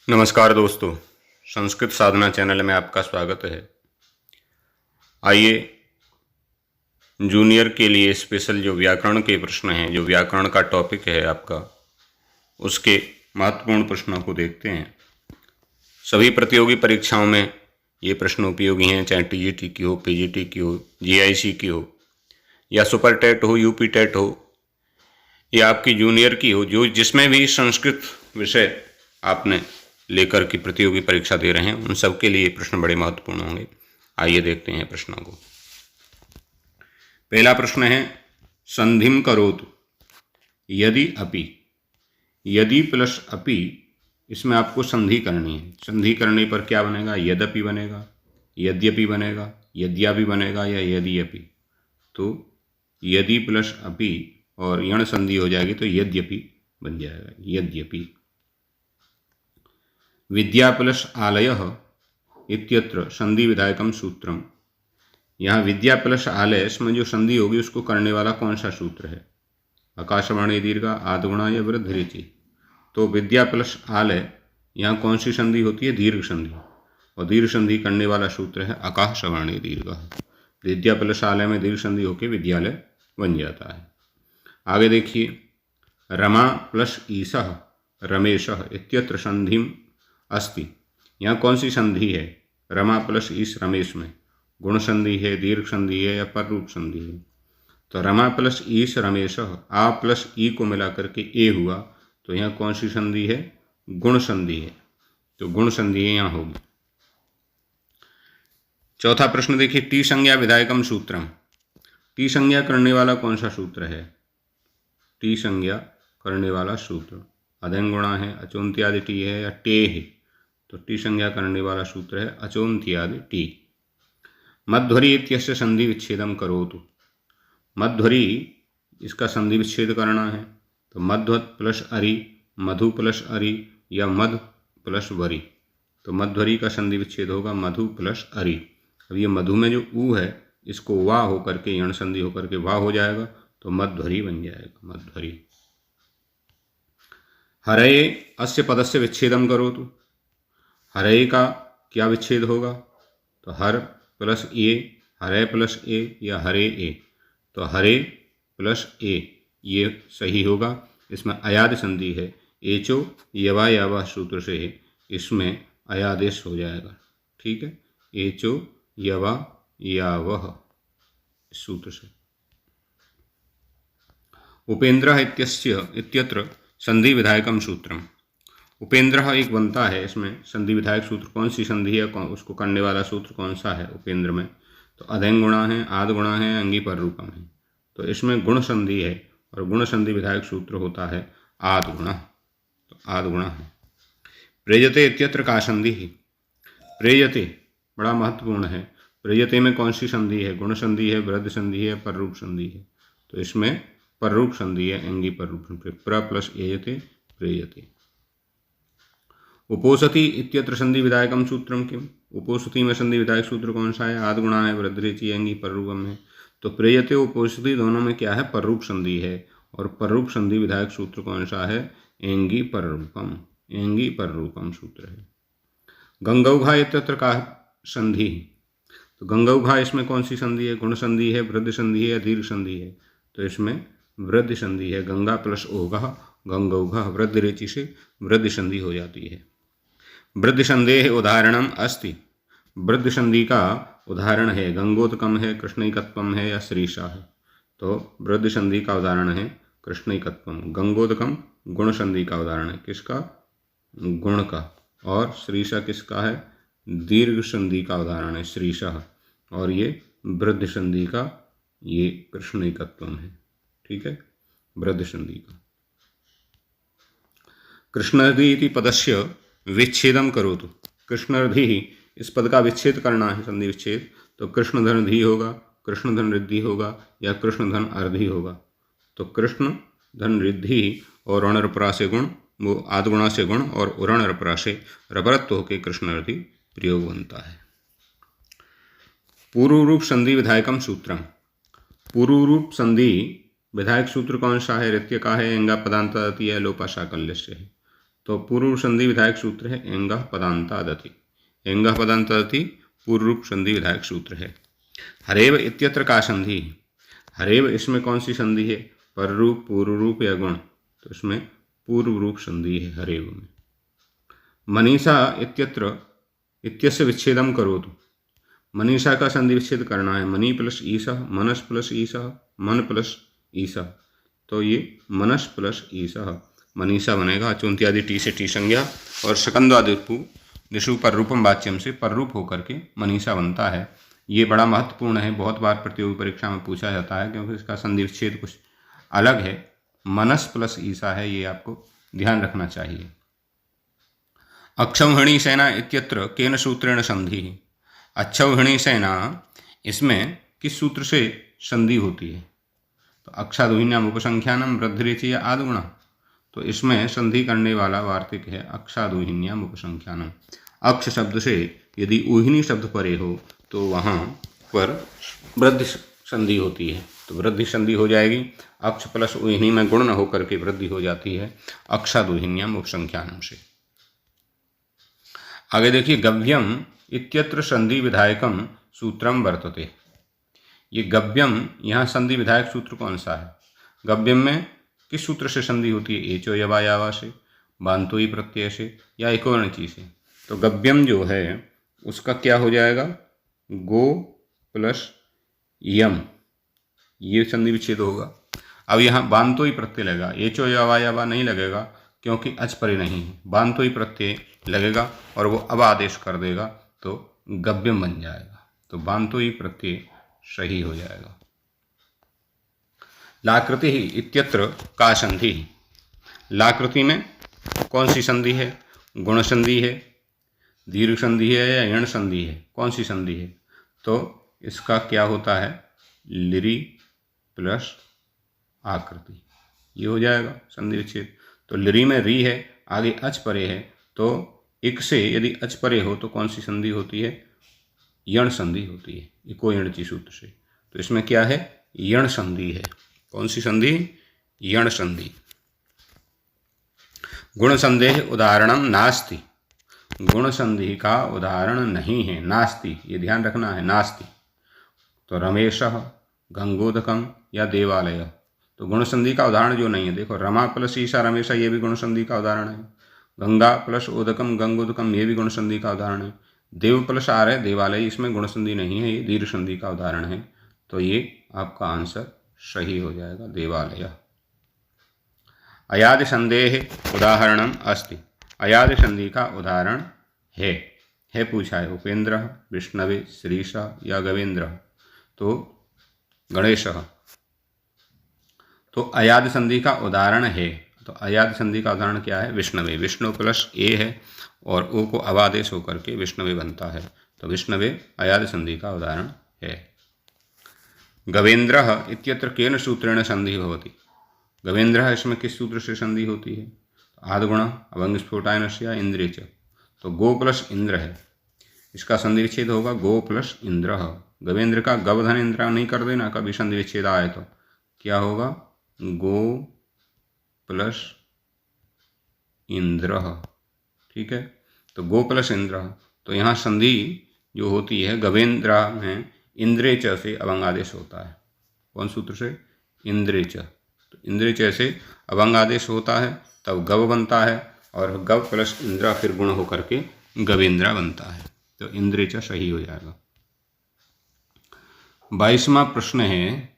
नमस्कार दोस्तों, संस्कृत साधना चैनल में आपका स्वागत है। आइए जूनियर के लिए स्पेशल जो व्याकरण के प्रश्न हैं, जो व्याकरण का टॉपिक है आपका, उसके महत्वपूर्ण प्रश्नों को देखते हैं। सभी प्रतियोगी परीक्षाओं में ये प्रश्न उपयोगी हैं, चाहे टीजीटी की हो, पीजीटी की हो, जीआईसी की हो, या सुपर टेट हो, यूपी टेट हो, या आपकी जूनियर की हो, जो जिसमें भी संस्कृत विषय आपने लेकर की प्रतियोगी परीक्षा दे रहे हैं, उन सब के लिए प्रश्न बड़े महत्वपूर्ण होंगे। आइए देखते हैं प्रश्नों को। पहला प्रश्न है संधिम करोतु यदि अपि। यदि प्लस अपि, इसमें आपको संधि करनी है। संधि करने पर क्या बनेगा? यद्यपि बनेगा, यद्यपि बनेगा, यद्यापि बनेगा, या यद्यपि। तो यदि प्लस अपि और यण संधि हो जाएगी तो यद्यपि बन जाएगा, यद्यपि। विद्या प्लस आलयः इत्यत्र संधि विधायकम सूत्रम। यहाँ विद्या प्लस आलय, इसमें जो संधि होगी उसको करने वाला कौन सा सूत्र है? आकाशवाणी दीर्घा आदगुणा या वृद्धि रुचि। तो विद्या प्लस आलय, यहाँ कौन सी संधि होती है? दीर्घ संधि। और दीर्घ संधि करने वाला सूत्र है आकाशवाणी दीर्घा। विद्या प्लस आलय में दीर्घ संधि होकर विद्यालय बन जाता है। आगे देखिए, रमा प्लस ईशः रमेशः इत्यत्र संधिम अस्ति। यहाँ कौन सी संधि है? रमा प्लस ईश रमेश में गुण संधि है, दीर्घ संधि है, या पररूप संधि है? तो रमा प्लस ईश रमेश, आ प्लस ई को मिला करके ए हुआ, तो यहाँ कौन सी संधि है? गुण संधि है। तो गुण संधि यहाँ होगी। चौथा प्रश्न देखिए, टी संज्ञा विधायकम सूत्रम। टी संज्ञा करने वाला कौन सा सूत्र है? टी संज्ञा करने वाला सूत्र अधेंगुणा है, अचोन्त्यादि टी है, या टे है? तो टी संज्ञा करने वाला सूत्र है अचोन्त्यादि टी। मध्वरी इत्यस्य संधि विच्छेदम करोतु। मध्वरी, इसका संधि विच्छेद करना है। तो मध्वत प्लस अरि, मधु प्लस अरि, या मध प्लस वरी। तो मध्वरी का संधि विच्छेद होगा मधु प्लस अरि। अब ये मधु में जो ऊ है, इसको वाह होकर के यण संधि होकर के वाह हो जाएगा, तो मध्वरी बन जाएगा, मध्वरी। हरये अस्य पदस्य विच्छेदम करोतु। हरये का क्या विच्छेद होगा? तो हर प्लस ए, हरे प्लस ए, या हरे ए। तो हरे प्लस ए ये सही होगा। इसमें अयाद संधि है, एचो यवा यावा सूत्र से इसमें अयादेश हो जाएगा। ठीक है, एचो यवा यावह सूत्र से। उपेन्द्र इत्यत्र संधि विधायकम सूत्रम। उपेन्द्र एक बनता है, इसमें संधि विधायक सूत्र कौन सी संधि है, उसको करने वाला सूत्र कौन सा है उपेन्द्र में? तो अधेंग गुणा है, आद गुणा है, अंगी पर रूपम है। तो इसमें गुण संधि है, और गुण संधि विधायक सूत्र होता है आद गुणा। तो आद गुणा है। प्रेयते इत्यत्र का संधि ही। प्रेयते बड़ा महत्वपूर्ण है। प्रेयते में कौन सी संधि है? गुण संधि है, वृद्धि संधि है, पररूप संधि है? तो इसमें पररूप संधि है, अंगी पर रूप। प्र प्लस एयते प्रेयते। उपोसति इत्यत्र संधि विधायकम सूत्रम किम। उपोसति में संधि विधायक सूत्र कौन सा है? आद गुणा है, वृद्धि अंगी पररूपम है। तो प्रेयते उपोसति दोनों में क्या है? पररूप संधि है। और पररूप संधि विधायक सूत्र कौन सा है? एंगी पररूपम, एंगी पररूपम सूत्र है। गंगौघा इत्यत्र का संधि। तो गंगौघा, इसमें कौन सी संधि है? गुण संधि है, वृद्धि संधि है, या दीर्घ संधि है? तो इसमें वृद्धि संधि है। गंगा प्लस ओघा, गंगौघा, वृद्धि रेचि से वृद्धि संधि हो जाती है। वृद्धि संधेः उदाहरणम अस्ति। वृद्धि संधि का उदाहरण है गंगोदकम है, कृष्णैकत्वम है, या श्रीशा है? तो वृद्धि संधि का उदाहरण है कृष्णैकत्वम। गंगोदकम गुण संधि का उदाहरण है, किसका? गुण का। और श्रीशा किसका है? दीर्घ संधि का उदाहरण है, श्रीशा। और ये वृद्धि संधि का ये कृष्णैकत्वम है। ठीक है, वृद्धि संधि का। कृष्णर्धि इति पदस्य विच्छेदम करोतु। कृष्णर्धि, इस पद का विच्छेद करना है, संधि विच्छेद। तो कृष्णधन धी होगा, कृष्णधन रिद्धि होगा, या कृष्णधन अर्धि होगा? तो कृष्ण धन रिद्धि और ऋणरपरा से गुण, वो आदगुणा से गुण, और उरणरपरा से रबरत्व होकर कृष्णर्धि प्रयोग बनता है। पूर्व रूप संधि विधायकम सूत्रम। पूर्व रूप संधि विधायक सूत्र कौन सा है? रित्य का है, एंगा पदांत है, लोपा साकल्य से है। तो पूर्व रूप संधि विधायक सूत्र है एंगः पदान्तादति। एंगः पदान्तादति पूर्व रूप संधि विधायक सूत्र है। हरेव इत्यत्र का संधि। हरेव इसमें कौन सी संधि है? पर रूप, पूर्व रूप या गुण? तो इसमें पूर्व रूप संधि है हरेव में। मनीषा इत्यत्र इत्यस्य विच्छेदम करोतु। मनीषा का संधि विच्छेद करना है। मनी प्लस ईशः, मनस प्लस ईशः, मन प्लस ईशः। तो ये मनस प्लस ईशः मनीषा बनेगा। चुंत्यादि टी से टी संज्ञा और शकंद्वादिपु निषु पर रूपम वाच्यम से पर रूप होकर के मनीषा बनता है। ये बड़ा महत्वपूर्ण है, बहुत बार प्रतियोगी परीक्षा में पूछा जाता है क्योंकि इसका संधि विच्छेद कुछ अलग है। मनस प्लस ईशा है, ये आपको ध्यान रखना चाहिए। अक्षौहिणी सेना इत्यत्र केन सूत्रेण संधि। अक्षौहिणी सेना, इसमें किस सूत्र से संधि होती है? तो अक्षादुहिन्याम उपसंख्यानम वृद्धिरेचीय आदगुणा। तो इसमें संधि करने वाला वार्तिक है अक्षादुहिन्याम उपसंख्यानम। अक्ष शब्द से यदि ऊहिनी शब्द परे हो तो वहाँ पर वृद्धि संधि होती है, तो वृद्धि संधि हो जाएगी। अक्ष प्लस ऊहिनी में गुण न होकर के वृद्धि हो जाती है अक्षादुहिन्याम उपसंख्यानम से। आगे देखिए, गव्यम इत्यत्र संधि विधायकम सूत्रम वर्तते। ये गव्यम, यहाँ संधि विधायक सूत्र कौन सा है? गव्यम में किस सूत्र से संधि होती है? एचो यवा यावा से, बांतोई प्रत्यय से या एकोणची से। तो गव्यम जो है उसका क्या हो जाएगा? गो प्लस यम, ये संधि विच्छेद होगा। अब यहाँ बांतोई प्रत्यय लगेगा, एचो यवा यावा नहीं लगेगा क्योंकि अच परे नहीं है। बांतोई प्रत्यय लगेगा और वो अब आदेश कर देगा तो गव्यम बन जाएगा। तो बांतोई प्रत्यय सही हो जाएगा। लाकृति इत्यत्र का संधि। लाकृति में कौन सी संधि है? गुण संधि है, दीर्घ संधि है या यण संधि है? कौन सी संधि है? तो इसका क्या होता है? लिरी प्लस आकृति, ये हो जाएगा संधि विच्छेद। तो लिरी में री है, आगे अच परे है, तो इक से यदि अच परे हो तो कौन सी संधि होती है? यण संधि होती है, इको यणची सूत्र से। तो इसमें क्या है? यण संधि है। कौन सी संधि? यण संधि। गुण संदेह उदाहरणम नास्ति। गुण संधि का उदाहरण नहीं है, नास्ति, ये ध्यान रखना है, नास्ति। तो रमेशः, गंगोदकम या देवालय, तो गुण संधि का उदाहरण जो नहीं है। देखो, रमा प्लस ईशा रमेशा, ये भी गुण संधि का उदाहरण है। गंगा प्लस ओदकम गंगोदकम, ये भी गुण संधि का उदाहरण है। देव प्लस आर है देवालय, इसमें गुण संधि नहीं है, ये दीर्घ संधि का उदाहरण है। तो ये आपका आंसर सही हो जाएगा, देवालय। अयादि संदेह उदाहरणम अस्ति। अयादि संधि का उदाहरण है पूछा है। उपेंद्र, विष्णवे, श्रीश या गवेंद्र, तो गणेश। तो अयादि संधि का उदाहरण है। तो अयादि संधि का उदाहरण क्या है? विष्णवे। विष्णु प्लस ए है और ओ को अवादेश होकर के विष्णवे बनता है, तो विष्णवे अयादि संधि का उदाहरण है। गवेंद्र इत्यत्र केन सूत्रेण संधि भवति। गवेंद्र, इसमें किस सूत्र से संधि होती है? आदगुण अभंग स्फोटायनस्य इंद्रे च, तो गो प्लस इंद्र है, इसका संधि विच्छेद होगा गो प्लस इंद्र। गवेंद्र का गवधन इंद्र नहीं कर देना, कभी संधि विच्छेद आए तो क्या होगा? गो प्लस इंद्र, ठीक है। तो गो प्लस इंद्र, तो यहाँ संधि जो होती है गवेंद्र में इंद्रे च से अभंग आदेश होता है। कौन सूत्र से? इंद्रे च। तो इंद्रे च से अभंग आदेश होता है, तब गव बनता है और गव प्लस इंद्र फिर गुण होकर के गवेंद्र बनता है, तो इंद्रे च सही हो जाएगा। 22वां प्रश्न है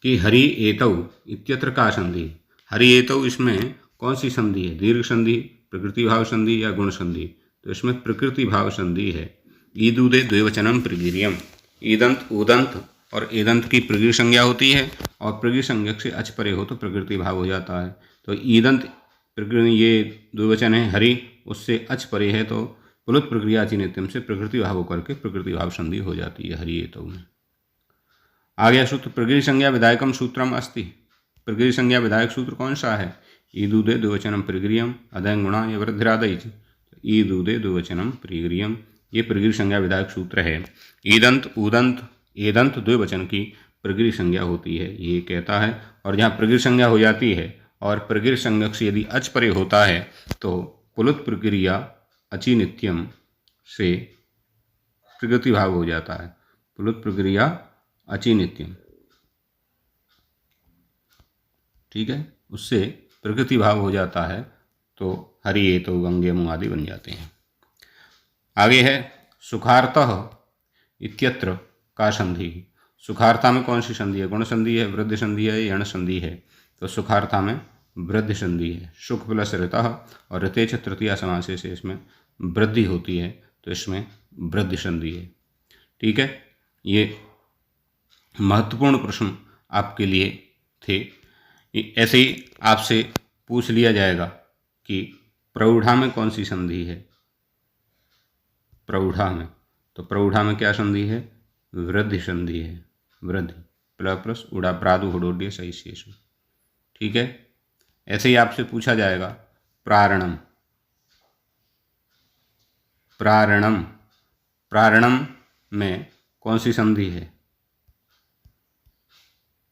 कि हरि एतौ इत्यत्र का संधि। हरि एतौ, इसमें कौन सी संधि है? दीर्घ संधि, प्रकृति भाव संधि या गुण संधि? तो इसमें प्रकृति भाव संधि है। ईदुदे द्विवचनम प्रगिरियम। ईदंत उदंत और एदंत की प्रगिर संज्ञा होती है और प्रगिर संज्ञक से अच परे हो तो प्रकृति भाव हो जाता है। तो ईदंत प्रकृति, ये द्विवचन है, हरि उससे अच परे है तो पुलुत प्रक्रिया चिनित्यम से प्रकृति भाव होकर के प्रकृति भाव संधि हो जाती है हरि एतौ में। आगे सूत्र प्रगिर संज्ञा विधायकम सूत्रम अस्ति। प्रगिर संज्ञा विधायक सूत्र कौन सा है? ईदुदे द्विवचनम प्रगिरियम अदयं गुणा या वृद्धिरादयि। ईदुदे द्विवचनम प्रगिरियम, ये प्रगिर संज्ञा विधायक सूत्र है। ईदंत उदंत एदंत द्विवचन की प्रगिर संज्ञा होती है, ये कहता है। और जहाँ प्रगिर संज्ञा हो जाती है और प्रगिर संज्ञक से यदि अच परे होता है तो पुलुत प्रक्रिया अचि नित्यम से प्रकृति भाव हो जाता है। पुलुत प्रक्रिया अचि नित्यम, ठीक है, उससे प्रकृति भाव हो जाता है तो हरिये तो गंगेमु आदि बन जाते हैं। आगे है सुखार्तः इत्यत्र का संधि। सुखार्ता में कौन सी संधि है? गुण संधि है, वृद्धि संधि है, यण संधि है? तो सुखार्ता में वृद्धि संधि है। सुख प्लस ऋतः और ऋते च तृतीया समास से इसमें वृद्धि होती है तो इसमें वृद्धि संधि है। ठीक है, ये महत्वपूर्ण प्रश्न आपके लिए थे। ऐसे ही आपसे पूछ लिया जाएगा कि प्रौढ़ा में कौन सी संधि है? प्रौढ़ा में, तो प्रौढ़ा में क्या संधि है? वृद्धि संधि है। वृद्धि प्लस उड़ा प्रादु हुडोड्य सही शेष। ठीक है, ऐसे ही आपसे पूछा जाएगा प्रारणम। प्रारणम, प्रारणम में कौन सी संधि है?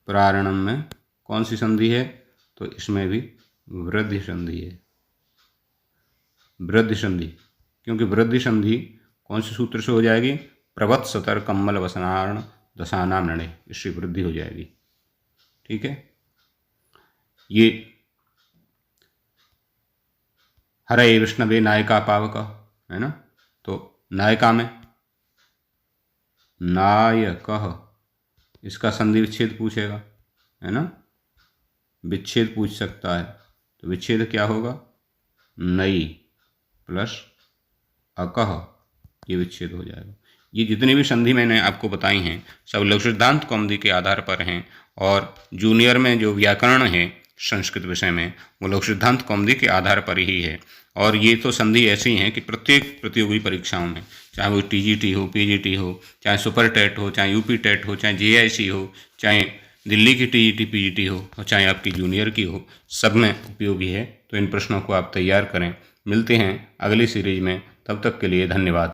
प्रारणम में कौन सी संधि है? तो इसमें भी वृद्धि संधि है। वृद्धि संधि, क्योंकि वृद्धि संधि कौन से सूत्र से हो जाएगी? प्रवत सतर कम्मल वसनार्ण दशानाम नणे, इससे वृद्धि हो जाएगी। ठीक है, ये हरे विष्णवे नायिका पावक है ना, तो नायिका में नायक, इसका संधि विच्छेद पूछेगा है ना, विच्छेद पूछ सकता है, तो विच्छेद क्या होगा? नई प्लस अकह, ये विच्छेद हो जाएगा। ये जितनी भी संधि मैंने आपको बताई हैं सब लघु सिद्धांत कौमुदी के आधार पर हैं, और जूनियर में जो व्याकरण है संस्कृत विषय में वो लघु सिद्धांत कौमुदी के आधार पर ही है। और ये तो संधि ऐसी हैं कि प्रत्येक प्रतियोगी परीक्षाओं में, चाहे वो टीजीटी हो, पीजीटी हो, चाहे सुपर टेट हो, चाहे यूपी टेट हो, चाहे जेआईसी हो, चाहे दिल्ली की टीजीटी पीजीटी हो और चाहे आपकी जूनियर की हो, सब में उपयोगी है। तो इन प्रश्नों को आप तैयार करें। मिलते हैं अगली सीरीज में, तब तक के लिए धन्यवाद।